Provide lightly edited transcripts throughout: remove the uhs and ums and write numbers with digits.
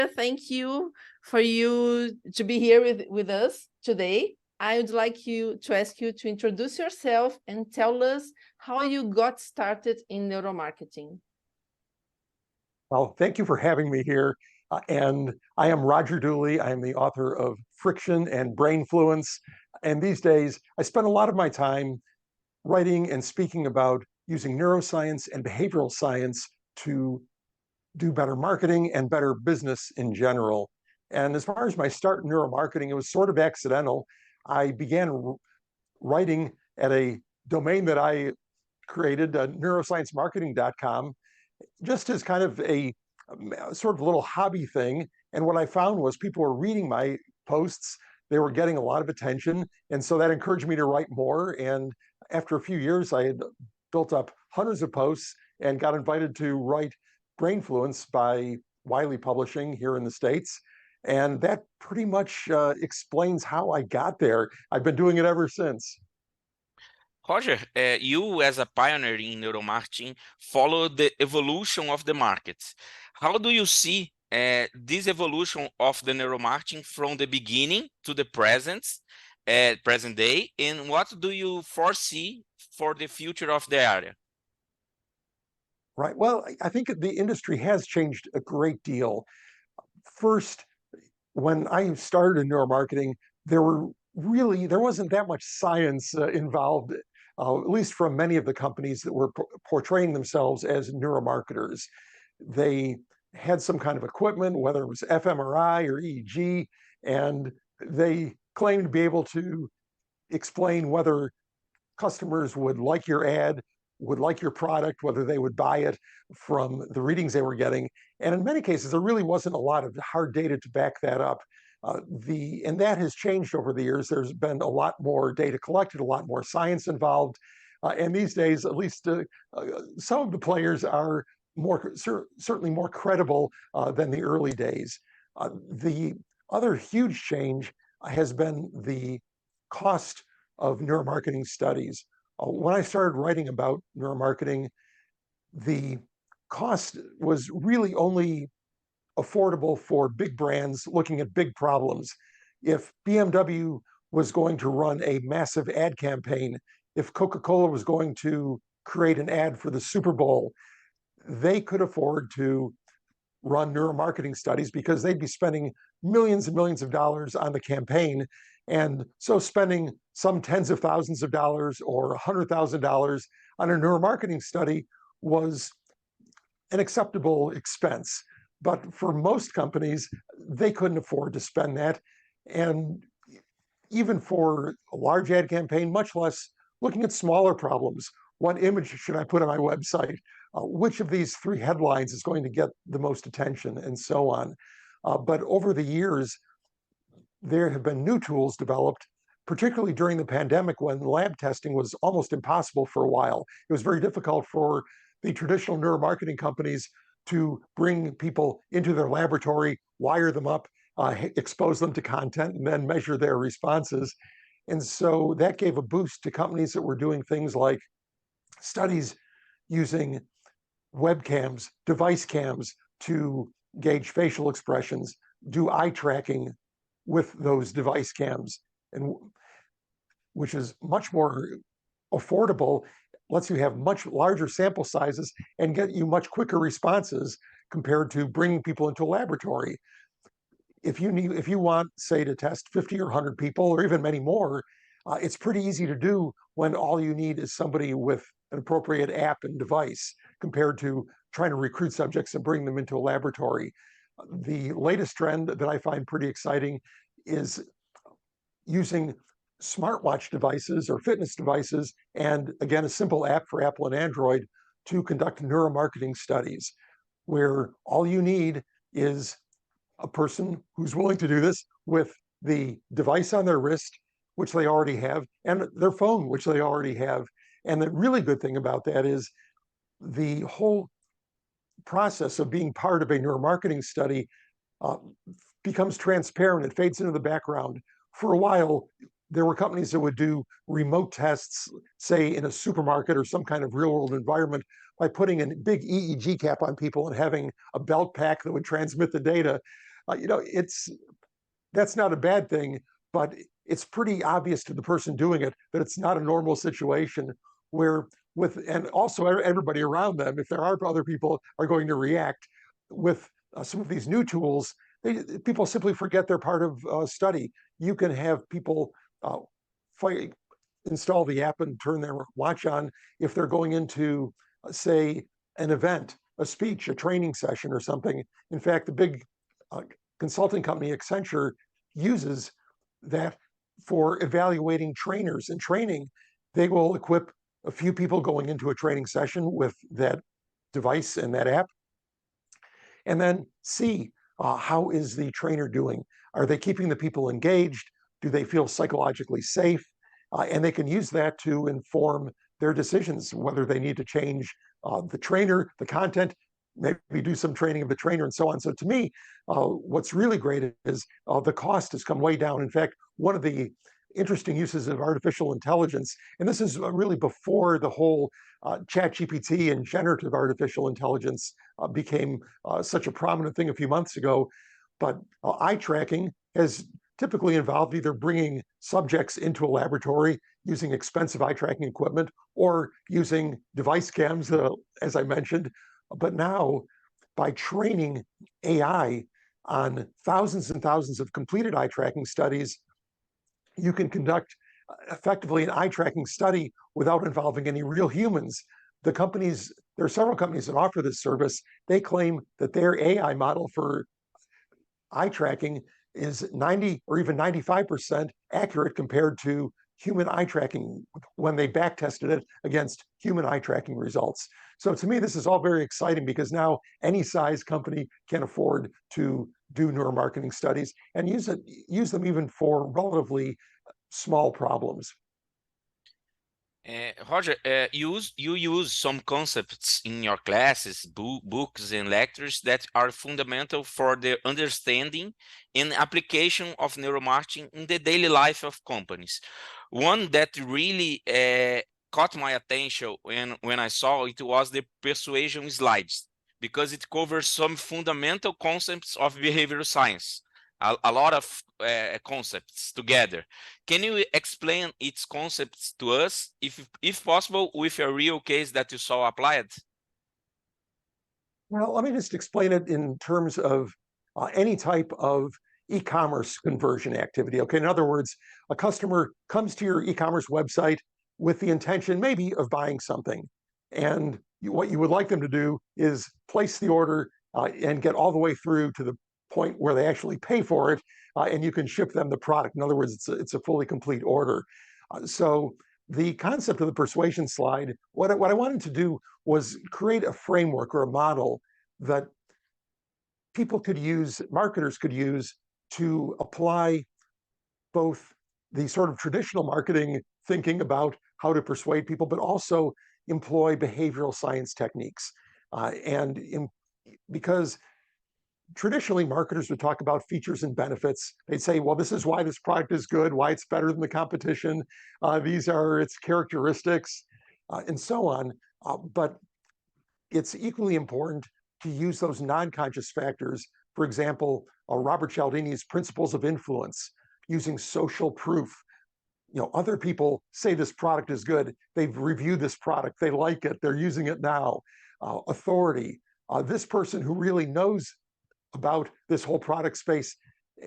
Thank you for you to be here with us today. I would like you to ask you to introduce yourself and tell us how you got started in neuromarketing. Well, thank you for having me here. And I am Roger Dooley. I am the author of Friction and Brainfluence. And these days, I spend a lot of my time writing and speaking about using neuroscience and behavioral science to do better marketing and better business in general. And as far as my start in neuromarketing, it was sort of accidental. I began writing at a domain that I created, neurosciencemarketing.com, just as kind of a sort of little hobby thing. And what I found was people were reading my posts, they were getting a lot of attention. And so that encouraged me to write more. And after a few years, I had built up hundreds of posts and got invited to write Brainfluence by Wiley Publishing here in the States. And that pretty much explains how I got there. I've been doing it ever since. Roger, you as a pioneer in neuromarketing follow the evolution of the markets. How do you see this evolution of the neuromarketing from the beginning to the present day, and what do you foresee for the future of the area? Right. Well, I think the industry has changed a great deal. First, when I started in neuromarketing, there wasn't that much science involved, at least from many of the companies that were portraying themselves as neuromarketers. They had some kind of equipment, whether it was fMRI or EEG, and they claimed to be able to explain whether customers would like your ad, would like your product, whether they would buy it from the readings they were getting. And in many cases, there really wasn't a lot of hard data to back that up. And that has changed over the years. There's been a lot more data collected, a lot more science involved. And these days, at least some of the players are certainly more credible than the early days. The other huge change has been the cost of neuromarketing studies. When I started writing about neuromarketing, the cost was really only affordable for big brands looking at big problems. If BMW was going to run a massive ad campaign, if Coca-Cola was going to create an ad for the Super Bowl, they could afford to run neuromarketing studies because they'd be spending millions and millions of dollars on the campaign. And so spending some tens of thousands of dollars or $100,000 on a neuromarketing study was an acceptable expense. But for most companies, they couldn't afford to spend that. And even for a large ad campaign, much less looking at smaller problems. What image should I put on my website? Which of these three headlines is going to get the most attention, and so on. But over the years, there have been new tools developed, particularly during the pandemic when lab testing was almost impossible for a while. It was very difficult for the traditional neuromarketing companies to bring people into their laboratory, wire them up, expose them to content, and then measure their responses. And so that gave a boost to companies that were doing things like studies using webcams, device cams to gauge facial expressions, do eye tracking with those device cams, and which is much more affordable, lets you have much larger sample sizes and get you much quicker responses compared to bringing people into a laboratory. If you want, say, to test 50 or 100 people or even many more, it's pretty easy to do when all you need is somebody with an appropriate app and device compared to trying to recruit subjects and bring them into a laboratory. The latest trend that I find pretty exciting is using smartwatch devices or fitness devices, and again, a simple app for Apple and Android to conduct neuromarketing studies, where all you need is a person who's willing to do this with the device on their wrist, which they already have, and their phone, which they already have. And the really good thing about that is the whole process of being part of a neuromarketing study becomes transparent. It fades into the background. For a while, there were companies that would do remote tests, say in a supermarket or some kind of real world environment, by putting a big EEG cap on people and having a belt pack that would transmit the data. that's not a bad thing, but it's pretty obvious to the person doing it that it's not a normal situation where and also everybody around them, if there are other people, are going to react with some of these new tools. People simply forget they're part of study. You can have people install the app and turn their watch on if they're going into, say, an event, a speech, a training session or something. In fact, the big consulting company Accenture uses that for evaluating trainers. In training, they will equip a few people going into a training session with that device and that app, and then see how is the trainer doing? Are they keeping the people engaged? Do they feel psychologically safe? And they can use that to inform their decisions, whether they need to change the trainer, the content, maybe do some training of the trainer and so on. So to me, what's really great is the cost has come way down. In fact, one of the interesting uses of artificial intelligence, and this is really before the whole ChatGPT and generative artificial intelligence became such a prominent thing a few months ago, but eye tracking has typically involved either bringing subjects into a laboratory using expensive eye tracking equipment or using device cams, as I mentioned. But now, by training AI on thousands and thousands of completed eye tracking studies, you can conduct effectively an eye tracking study without involving any real humans. There are several companies that offer this service. They claim that their AI model for eye tracking is 90 or even 95% accurate compared to human eye tracking when they back tested it against human eye tracking results. So to me, this is all very exciting because now any size company can afford to do neuromarketing studies and use them even for relatively small problems. Roger, you use some concepts in your classes, books, and lectures that are fundamental for the understanding and application of neuromarketing in the daily life of companies. One that really caught my attention when I saw it was the Persuasion Slides, because it covers some fundamental concepts of behavioral science. A lot of concepts together. Can you explain its concepts to us, if possible, with a real case that you saw applied? Well, let me just explain it in terms of any type of e-commerce conversion activity. Okay, in other words, a customer comes to your e-commerce website with the intention maybe of buying something. And what you would like them to do is place the order and get all the way through to the point where they actually pay for it, and you can ship them the product. In other words, it's a fully complete order. So the concept of the persuasion slide, what I wanted to do was create a framework or a model that people could use, marketers could use, to apply both the sort of traditional marketing thinking about how to persuade people, but also employ behavioral science techniques. Because traditionally, marketers would talk about features and benefits. They'd say, well, this is why this product is good, why it's better than the competition. These are its characteristics, and so on. But it's equally important to use those non-conscious factors. For example, Robert Cialdini's principles of influence, using social proof. Other people say this product is good. They've reviewed this product. They like it. They're using it now. Authority. This person who really knows about this whole product space,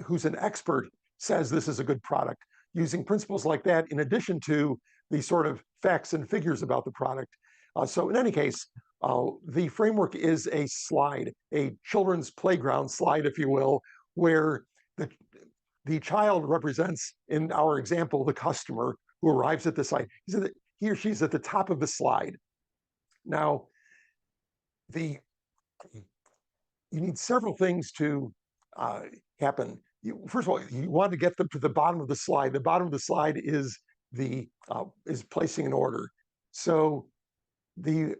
who's an expert, says this is a good product, using principles like that in addition to the sort of facts and figures about the product. So in any case, the framework is a slide, a children's playground slide, if you will, where the child represents, in our example, the customer who arrives at the site. He or she's at the top of the slide. Now, you need several things to happen. First of all, you want to get them to the bottom of the slide. The bottom of the slide is placing an order. So the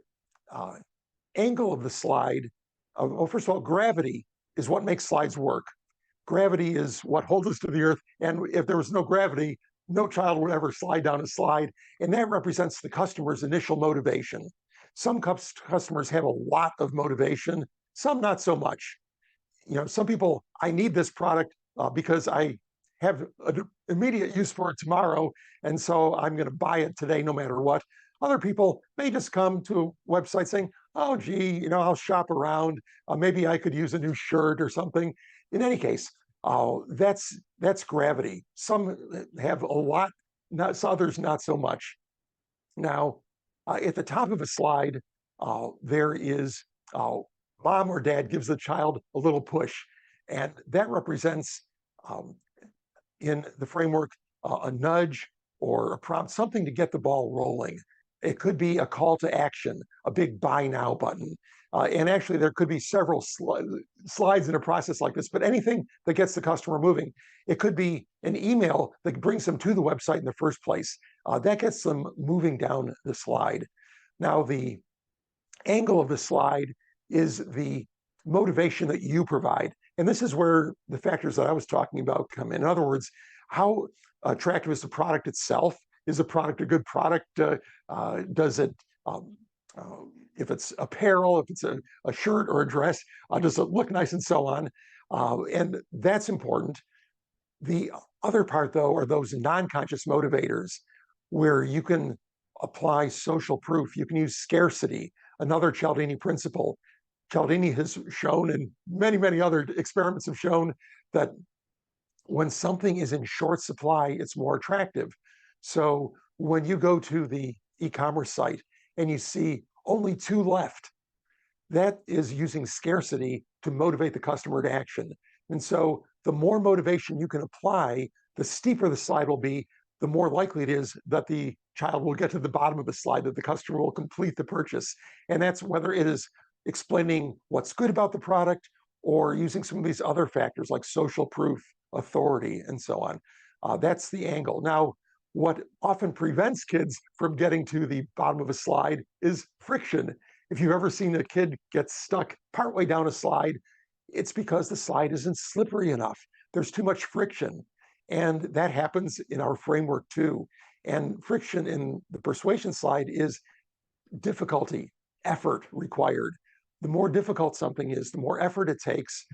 angle of the slide, first of all, gravity is what makes slides work. Gravity is what holds us to the earth. And if there was no gravity, no child would ever slide down a slide. And that represents the customer's initial motivation. Some customers have a lot of motivation, some not so much. some people, I need this product because I have an immediate use for it tomorrow, and so I'm going to buy it today no matter what. Other people may just come to a website saying, oh, gee, I'll shop around. Maybe I could use a new shirt or something. In any case, that's gravity. Some have a lot, others not so much. Now, at the top of a slide, there is mom or dad gives the child a little push, and that represents, in the framework, a nudge or a prompt, something to get the ball rolling. It could be a call to action, a big buy now button. And actually, there could be several slides in a process like this, but anything that gets the customer moving. It could be an email that brings them to the website in the first place. That gets them moving down the slide. Now, the angle of the slide is the motivation that you provide. And this is where the factors that I was talking about come in. In other words, how attractive is the product itself? Is the product a good product? Does it, if it's apparel, if it's a shirt or a dress, does it look nice and so on? And that's important. The other part, though, are those non-conscious motivators where you can apply social proof. You can use scarcity, another Cialdini principle. Cialdini has shown, and many, many other experiments have shown, that when something is in short supply, it's more attractive. So when you go to the e-commerce site and you see only 2 left, that is using scarcity to motivate the customer to action. And so the more motivation you can apply, the steeper the slide will be, the more likely it is that the child will get to the bottom of the slide, that the customer will complete the purchase. And that's whether it is explaining what's good about the product or using some of these other factors like social proof, authority, and so on. That's the angle. Now, what often prevents kids from getting to the bottom of a slide is friction. If you've ever seen a kid get stuck partway down a slide, it's because the slide isn't slippery enough. There's too much friction. And that happens in our framework too. And friction in the persuasion slide is difficulty, effort required. The more difficult something is, the more effort it takes,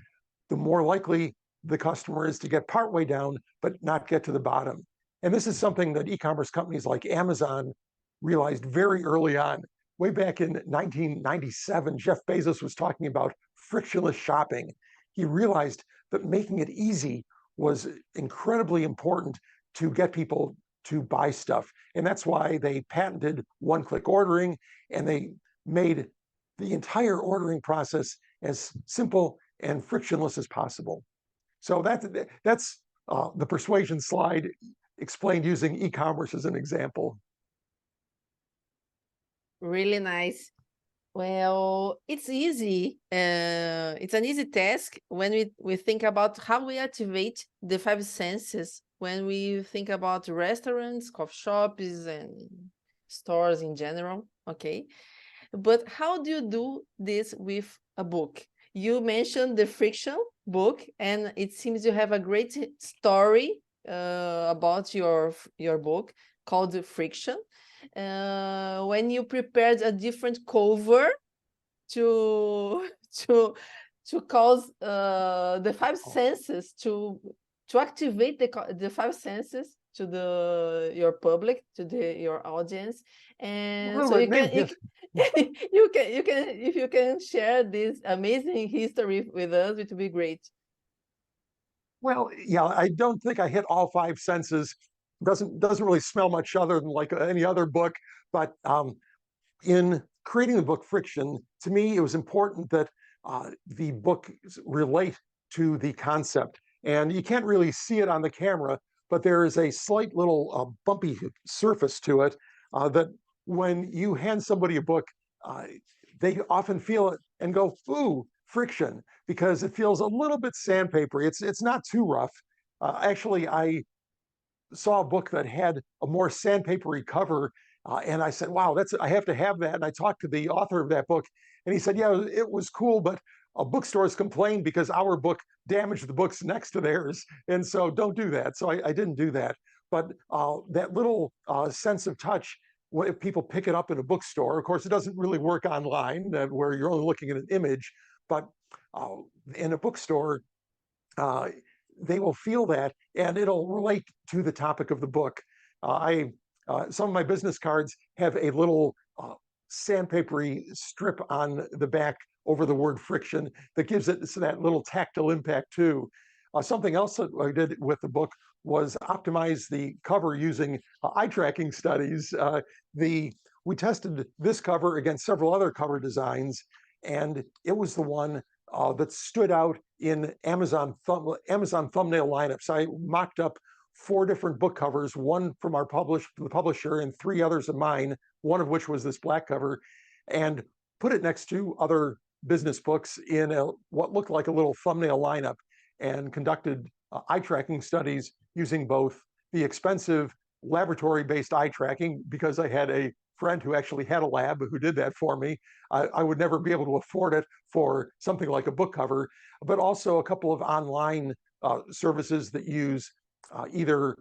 the more likely the customer is to get partway down, but not get to the bottom. And this is something that e-commerce companies like Amazon realized very early on. Way back in 1997, Jeff Bezos was talking about frictionless shopping. He realized that making it easy was incredibly important to get people to buy stuff. And that's why they patented one-click ordering, and they made the entire ordering process as simple and frictionless as possible. So that's the persuasion slide explained using e-commerce as an example. Really nice. Well, it's easy. It's an easy task when we think about how we activate the 5 senses when we think about restaurants, coffee shops, and stores in general. Okay. But how do you do this with a book? You mentioned the Friction book, and it seems you have a great story about your book called Friction. When you prepared a different cover to cause the 5 senses to activate the 5 senses to your public, to your audience, and so you can if you can share this amazing history with us, it would be great. Well, yeah, I don't think I hit all 5 senses. Doesn't really smell much other than like any other book. But in creating the book Friction, to me, it was important that the book relate to the concept. And you can't really see it on the camera, but there is a slight little bumpy surface to it that when you hand somebody a book, they often feel it and go, ooh, friction, because it feels a little bit sandpapery. It's not too rough. Actually, I saw a book that had a more sandpapery cover, and I said, wow, I have to have that. And I talked to the author of that book, and he said, yeah, it was cool, but bookstores complained because our book damaged the books next to theirs, and so don't do that. So I didn't do that. But that little sense of touch, if people pick it up in a bookstore, of course, it doesn't really work online where you're only looking at an image, but in a bookstore, they will feel that, and it'll relate to the topic of the book. Some of my business cards have a little sandpapery strip on the back over the word friction that gives it that little tactile impact too. Something else that I did with the book was optimize the cover using eye tracking studies. We tested this cover against several other cover designs, and it was the one that stood out in Amazon thumbnail lineups. I mocked up 4 different book covers, one from the publisher, and 3 others of mine, one of which was this black cover, and put it next to other business books in what looked like a little thumbnail lineup, and conducted eye tracking studies using both the expensive laboratory-based eye tracking, because I had a friend who actually had a lab who did that for me. I would never be able to afford it for something like a book cover, but also a couple of online services that use either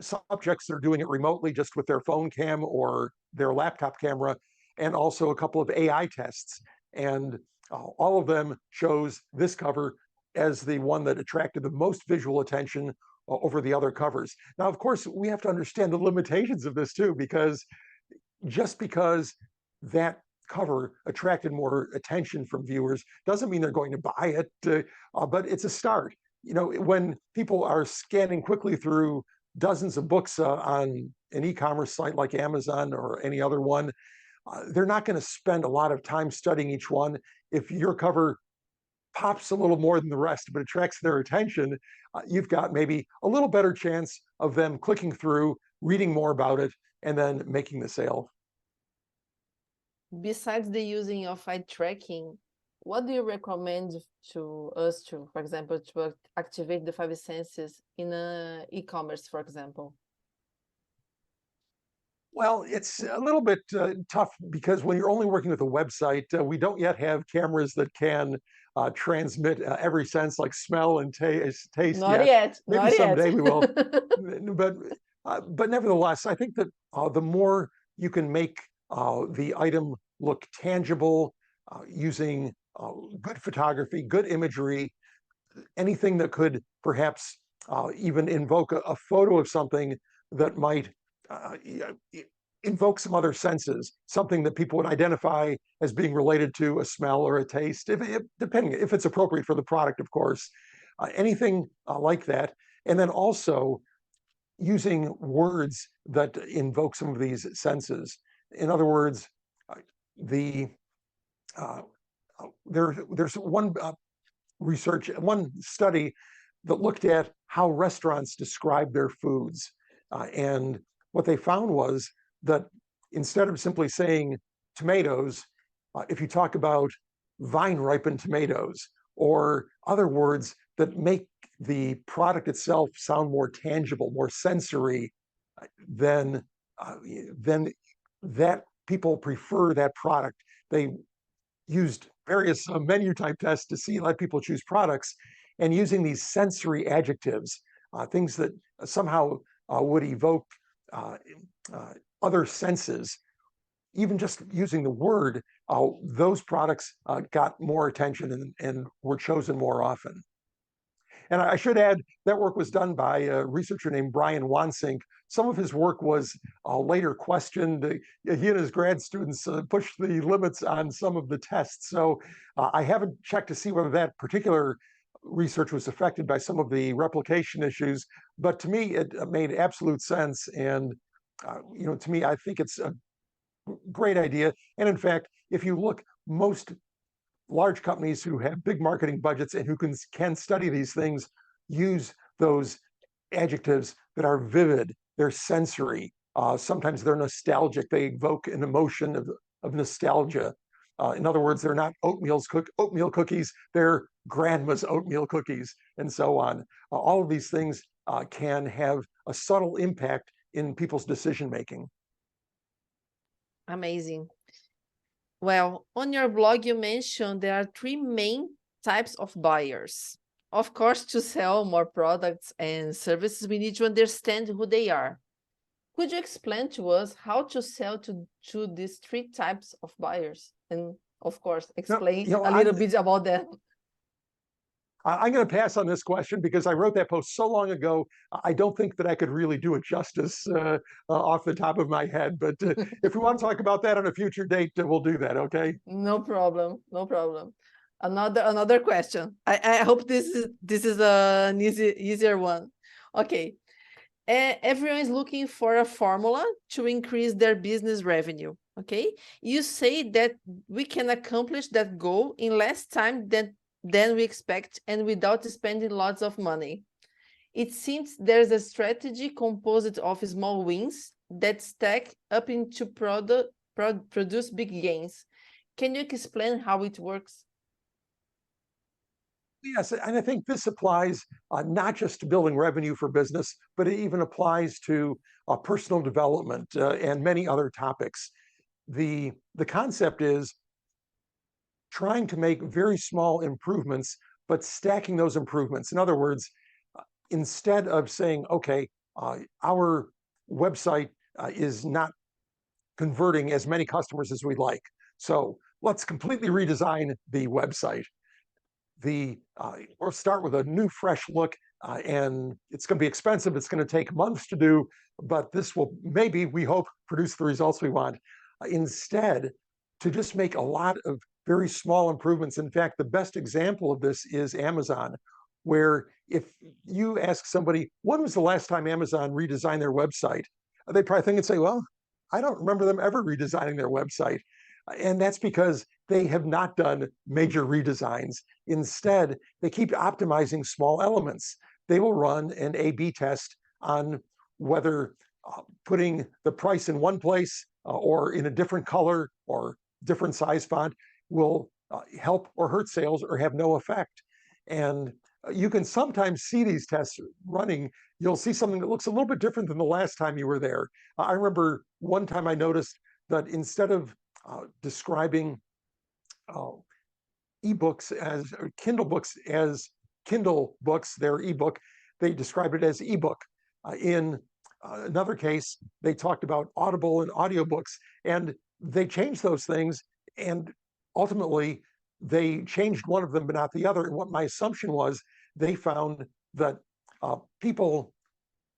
subjects that are doing it remotely just with their phone cam or their laptop camera, and also a couple of AI tests. And all of them chose this cover as the one that attracted the most visual attention over the other covers. Now, of course, we have to understand the limitations of this too, because just because that cover attracted more attention from viewers doesn't mean they're going to buy it, but it's a start. You know, when people are scanning quickly through dozens of books on an e-commerce site like Amazon or any other one, they're not going to spend a lot of time studying each one. If your cover pops a little more than the rest, but attracts their attention, you've got maybe a little better chance of them clicking through, reading more about it, and then making the sale. Besides the using of eye tracking, what do you recommend to us to, for example, to activate the 5 senses in e-commerce, for example? Well, it's a little bit tough, because when you're only working with a website, we don't yet have cameras that can transmit every sense, like smell and taste Not yet. Maybe not someday yet. we will. But nevertheless, I think that the more you can make the item look tangible, using good photography, good imagery, anything that could perhaps even invoke a photo of something that might invoke some other senses, something that people would identify as being related to a smell or a taste, depending if it's appropriate for the product, of course, anything like that. And then also using words that invoke some of these senses. In other words, there's one one study that looked at how restaurants describe their foods. And what they found was that instead of simply saying tomatoes, if you talk about vine-ripened tomatoes or other words that make the product itself sound more tangible, more sensory, then that people prefer that product. They used various menu type tests to let people choose products, and using these sensory adjectives, things that somehow would evoke other senses, even just using the word, those products got more attention and were chosen more often. And I should add, that work was done by a researcher named Brian Wansink. Some of his work was later questioned. He and his grad students pushed the limits on some of the tests. So I haven't checked to see whether that particular research was affected by some of the replication issues. But to me, it made absolute sense. And to me, I think it's a great idea. And in fact, if you look, most large companies who have big marketing budgets and who can study these things use those adjectives that are vivid, they're sensory, sometimes they're nostalgic, they evoke an emotion of nostalgia. In other words, they're not oatmeal cookies, they're grandma's oatmeal cookies, and so on. All of these things can have a subtle impact in people's decision making. Amazing. Well, on your blog, you mentioned there are 3 main types of buyers. Of course, to sell more products and services, we need to understand who they are. Could you explain to us how to sell to these 3 types of buyers? And of course, explain a little bit about that. I'm going to pass on this question because I wrote that post so long ago. I don't think that I could really do it justice off the top of my head. But if we want to talk about that on a future date, we'll do that. Okay. No problem. No problem. Another question. I hope this is an easier one. Okay. Everyone is looking for a formula to increase their business revenue. Okay. You say that we can accomplish that goal in less time than we expect and without spending lots of money. It seems there's a strategy composed of small wins that stack up into produce big gains. Can you explain how it works? Yes, and I think this applies not just to building revenue for business, but it even applies to personal development and many other topics. The concept is trying to make very small improvements, but stacking those improvements. In other words, instead of saying, okay, our website is not converting as many customers as we'd like, so let's completely redesign the website. Or start with a new, fresh look, and it's going to be expensive. It's going to take months to do, but this will maybe, we hope, produce the results we want. Instead, to just make a lot of very small improvements. In fact, the best example of this is Amazon, where if you ask somebody, when was the last time Amazon redesigned their website? They probably think and say, well, I don't remember them ever redesigning their website. And that's because they have not done major redesigns. Instead, they keep optimizing small elements. They will run an A/B test on whether putting the price in one place or in a different color or different size font will help or hurt sales or have no effect. And you can sometimes see these tests running. You'll see something that looks a little bit different than the last time you were there. I remember one time I noticed that instead of describing ebooks as or Kindle books as Kindle books, their ebook, they described it as ebook. In another case, they talked about Audible and audiobooks, and they changed those things, and ultimately they changed one of them but not the other. And what my assumption was, they found that people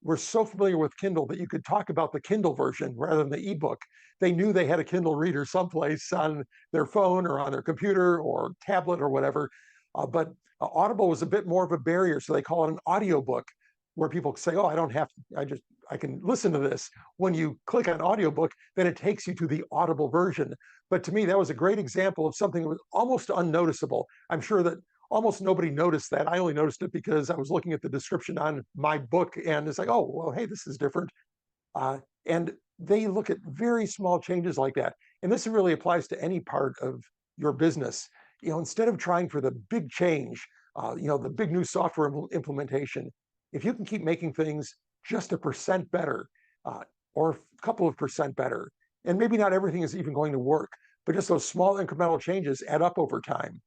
were so familiar with Kindle that you could talk about the Kindle version rather than the ebook. They knew they had a Kindle reader someplace on their phone or on their computer or tablet or whatever. But Audible was a bit more of a barrier, so they call it an audiobook, where people say, oh, I don't have to, I can listen to this. When you click on audiobook, then it takes you to the Audible version. But to me, that was a great example of something that was almost unnoticeable. I'm sure that almost nobody noticed that. I only noticed it because I was looking at the description on my book, and it's like, oh, well, hey, this is different. And they look at very small changes like that. And this really applies to any part of your business. Instead of trying for the big change, the big new software implementation, if you can keep making things just 1% better or a couple of percent better, and maybe not everything is even going to work, but just those small incremental changes add up over time.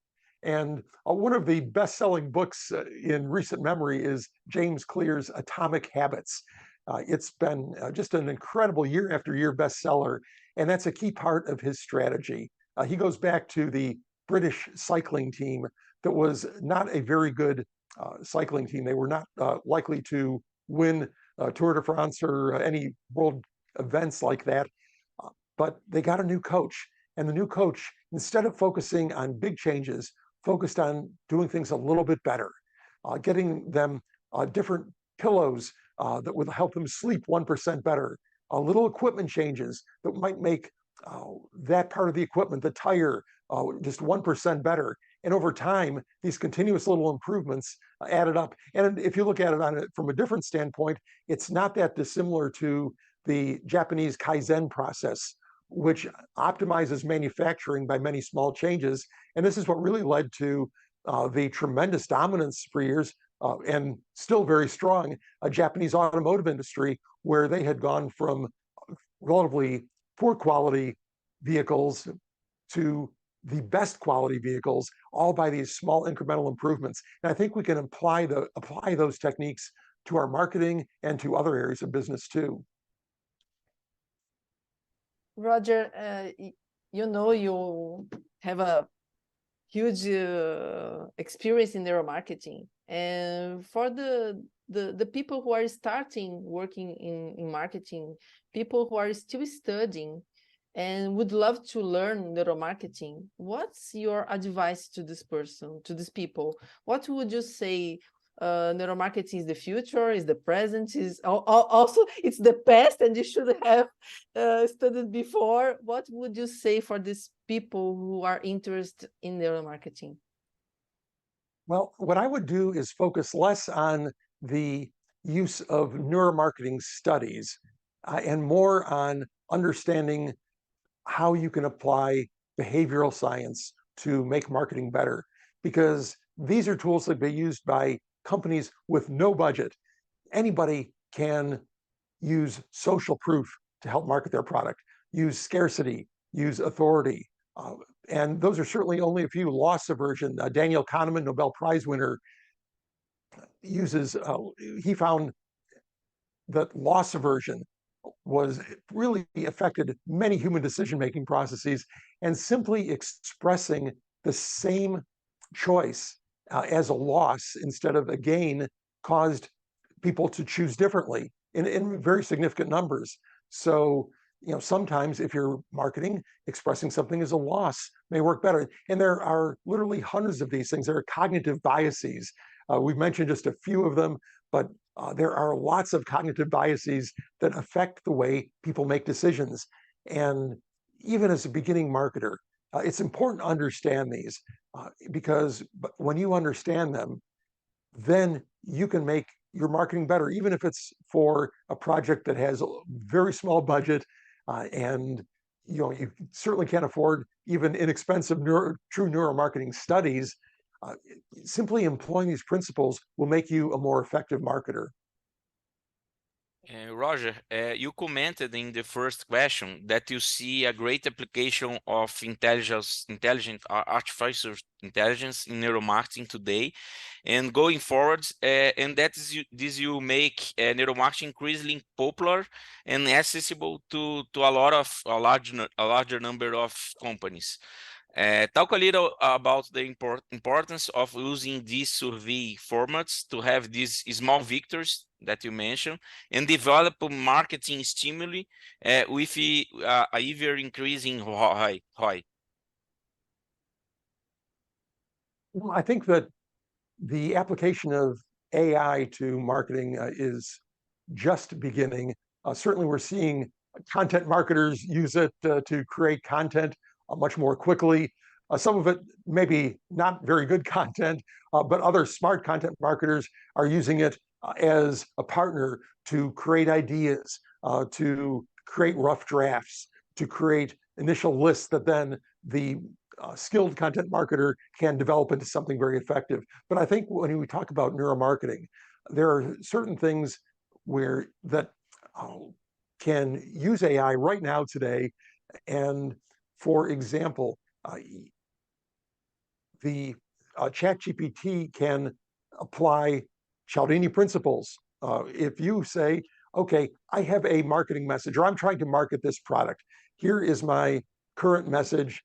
And one of the best-selling books in recent memory is James Clear's Atomic Habits. It's been just an incredible year after year bestseller, and that's a key part of his strategy. He goes back to the British cycling team that was not a very good cycling team. They were not likely to win Tour de France or any world events like that, but they got a new coach. And the new coach, instead of focusing on big changes, focused on doing things a little bit better, getting them different pillows that would help them sleep 1% better, little equipment changes that might make that part of the equipment, the tire, just 1% better. And over time, these continuous little improvements added up. And if you look at it from a different standpoint, it's not that dissimilar to the Japanese Kaizen process, which optimizes manufacturing by many small changes. And this is what really led to the tremendous dominance for years, and still very strong, a Japanese automotive industry, where they had gone from relatively poor quality vehicles to the best quality vehicles, all by these small incremental improvements. And I think we can apply those techniques to our marketing and to other areas of business too. Roger, you have a huge experience in neuromarketing. And for the people who are starting working in marketing, people who are still studying and would love to learn neuromarketing, what's your advice to this person, to these people? What would you say? Neuromarketing is the future, is the present, is also it's the past, and you should have studied before. What would you say for these people who are interested in neuromarketing? Well, what I would do is focus less on the use of neuromarketing studies and more on understanding how you can apply behavioral science to make marketing better, because these are tools that be used by companies with no budget. Anybody can use social proof to help market their product, use scarcity, use authority. And those are certainly only a few. Loss aversion. Daniel Kahneman, Nobel Prize winner, uses, he found that loss aversion was really affected many human decision-making processes, and simply expressing the same choice as a loss instead of a gain caused people to choose differently in very significant numbers. So, sometimes if you're marketing, expressing something as a loss may work better. And there are literally hundreds of these things. There are cognitive biases. We've mentioned just a few of them, but there are lots of cognitive biases that affect the way people make decisions. And even as a beginning marketer, it's important to understand these because when you understand them, then you can make your marketing better, even if it's for a project that has a very small budget and you certainly can't afford even inexpensive true neuromarketing studies. Simply employing these principles will make you a more effective marketer. Roger, you commented in the first question that you see a great application of intelligent artificial intelligence in neuromarketing today and going forward, and that is this will make neuromarketing increasingly popular and accessible to a larger number of companies. Talk a little about the importance of using these survey formats to have these small victories that you mentioned and develop marketing stimuli with a ever increasing ROI. Well, I think that the application of AI to marketing is just beginning. Certainly, we're seeing content marketers use it to create content much more quickly. Some of it maybe not very good content, but other smart content marketers are using it as a partner to create ideas, to create rough drafts, to create initial lists that then the skilled content marketer can develop into something very effective. But I think when we talk about neuromarketing, there are certain things that can use AI right now today. And for example, the ChatGPT can apply Cialdini principles. If you say, okay, I have a marketing message, or I'm trying to market this product. Here is my current message.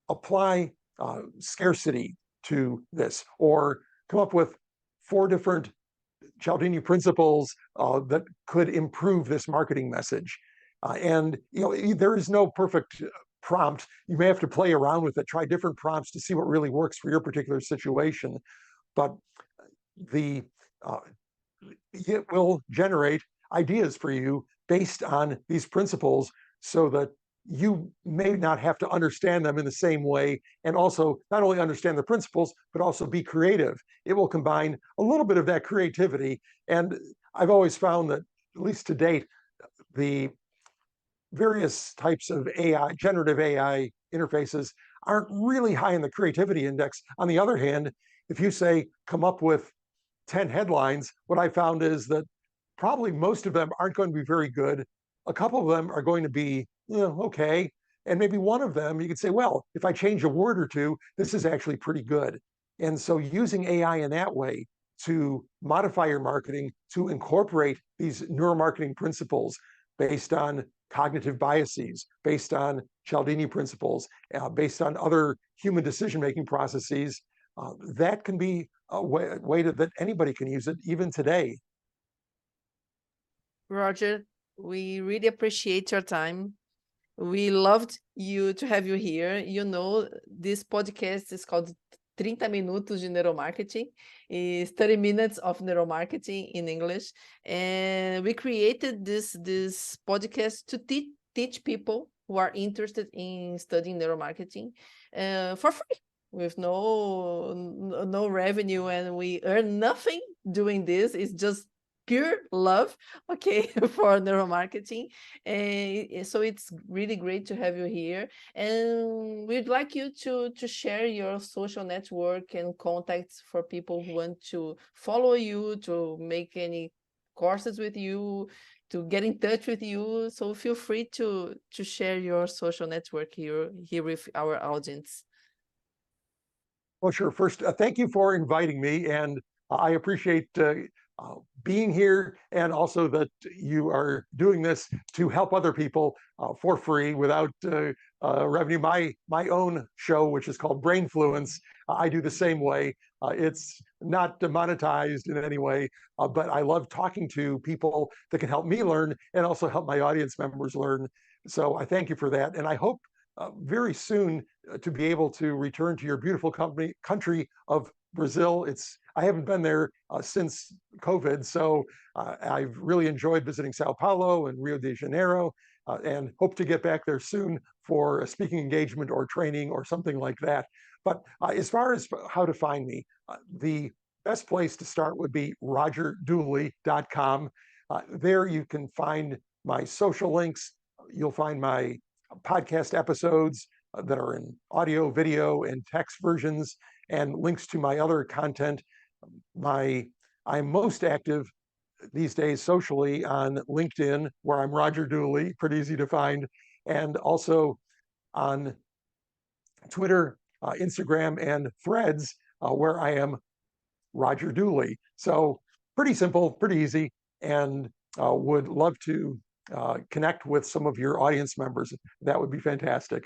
Apply scarcity to this, or come up with 4 different Cialdini principles that could improve this marketing message. And there is no perfect prompt. You may have to play around with it, try different prompts to see what really works for your particular situation. But it will generate ideas for you based on these principles, so that you may not have to understand them in the same way, and also not only understand the principles, but also be creative. It will combine a little bit of that creativity. And I've always found that, at least to date, the various types of AI, generative AI interfaces aren't really high in the creativity index. On the other hand, if you say, come up with 10 headlines, what I found is that probably most of them aren't going to be very good. A couple of them are going to be, okay. And maybe one of them, you could say, well, if I change a word or two, this is actually pretty good. And so using AI in that way to modify your marketing, to incorporate these neuromarketing principles based on cognitive biases, based on Cialdini principles, based on other human decision-making processes. That can be a way that anybody can use it, even today. Roger, we really appreciate your time. We loved to have you here. You know, this podcast is called 30 Minutos de Neuromarketing. It's 30 minutes of neuromarketing in English. And we created this podcast to teach people who are interested in studying neuromarketing for free, with no revenue, and we earn nothing doing this. It's just pure love, okay, for neuromarketing. And so it's really great to have you here. And we'd like you to share your social network and contacts for people who want to follow you, to make any courses with you, to get in touch with you. So feel free to share your social network here with our audience. Well, sure. First, thank you for inviting me, and I appreciate being here, and also that you are doing this to help other people for free without revenue. My own show, which is called Brainfluence, I do the same way. It's not monetized in any way, but I love talking to people that can help me learn and also help my audience members learn. So I thank you for that, and I hope very soon to be able to return to your beautiful country of Brazil. I haven't been there since COVID, so I've really enjoyed visiting Sao Paulo and Rio de Janeiro, and hope to get back there soon for a speaking engagement or training or something like that. But as far as how to find me, the best place to start would be rogerdooley.com. There you can find my social links. You'll find my podcast episodes that are in audio, video, and text versions, and links to my other content. I'm most active these days socially on LinkedIn, where I'm Roger Dooley, pretty easy to find, and also on Twitter, Instagram, and Threads, where I am Roger Dooley. So pretty simple, pretty easy, and would love to connect with some of your audience members. That would be fantastic.